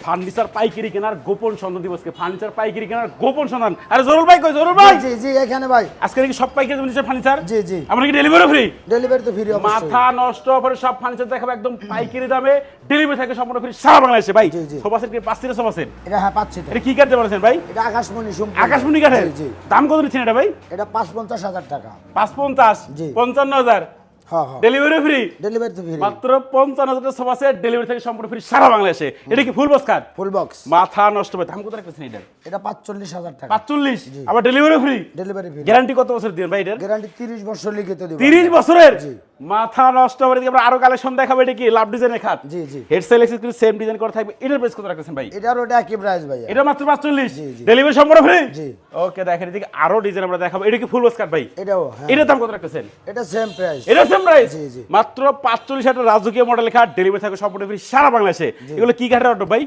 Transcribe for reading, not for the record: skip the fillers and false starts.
Furniture পাইকারি কেনার গোপন সন্ধান দিবসকে ফার্নিচার পাইকারি কেনার গোপন সন্ধান। আরে জরুল ভাই কই জরুল ভাই? জি জি এখানে ভাই। আজকে কি সব পাইকারি দিবেন ফার্নিচার? জি জি। আমরা কি ডেলিভারি ফ্রি? ডেলিভারি তো ফ্রি অবশ্যই। মাথা নষ্ট করে সব ফার্নিচার দেখাবো একদম পাইকারি দামে, ডেলিভারি থাকে সম্পূর্ণ ফ্রি সারা বাংলাদেশে ভাই। জি, জি। সোফা সেট কি 5 সোফা সেট? এটা হ্যাঁ পাচ্ছি তো। এটা কি কাটতে বলেছেন ভাই? এটা আকাশমণি সম্পূর্ণ। আকাশমণি কাঠের? জি, জি। দাম কত নিচ্ছেন এটা ভাই? এটা ৫৫০০০ টাকা। ৫৫০, জি। ৫৫০০00, হ্যাঁ হ্যাঁ। Delivery free? ডেলিভারি তো ফ্রি। মাত্র ৫৫০০০ সোফা সেট, ডেলিভারি থেকে সম্পূর্ণ ফ্রি সারা বাংলাদেশে। এটা কি full box cut? Full box. মাথা নষ্ট হবে। দাম কত রাখতেছেন এটা? এটা ৪৫০০০ টাকা। ৪৫, আবার delivery free? Delivery free. Guarantee কত বছর দিবেন ভাই এটার? গ্যারান্টি ৩০ বছর লিখিত দিব। 30 বছরের? জি। মাথা নষ্ট হবে। আমরা আরো কালেকশন দেখাবো। এটা কি লাভ ডিজাইনের খাট? জি জি। হেড সেলেক্স কিন্তু সেম ডিজাইন করা থাকবে। এটার প্রাইস কত রাখতেছেন ভাই? এটার ওটা একই প্রাইস ভাই। এটা মাত্র ৪৫, জি, জি। ডেলিভারি সম্পূর্ণ ফ্রি? জি। ওকে, দেখেন এদিকে আরো ডিজাইন আমরা দেখাবো। এটা কি ফুল বক্স কাট ভাই? এটাও হ্যাঁ। এটার দাম কত রাখতেছেন? এটা সেম প্রাইস। এটা সেম প্রাইস? জি, জি। মাত্র ৪৫ হাজার রাজকীয় মডেলের খাট, ডেলিভারি থাকে সম্পূর্ণ ফ্রি সারা বাংলাদেশে। এগুলো কি কাঠের অর্ডার ভাই?